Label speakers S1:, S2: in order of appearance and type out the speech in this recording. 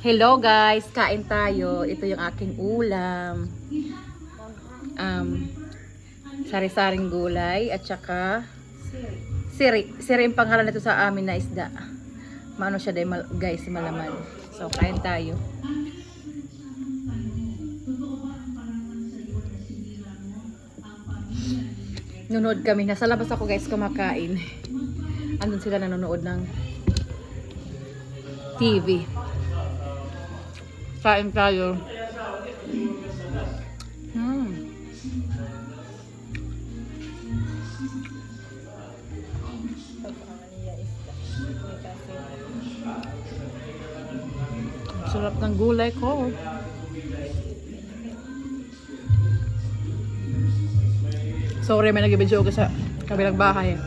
S1: Hello guys, kain tayo. Ito yung aking ulam. Sari-saring gulay at saka siri. Siri yung pangalan nito sa amin na isda. Maano siya guys, malaman. So, kain tayo. Nunood kami. Nasa labas ako guys kumakain. Andun sila nanonood ng TV. Kain tayo. Sarap ng gulay ko. Sorry, may nag-video ko sa kabilang bahay.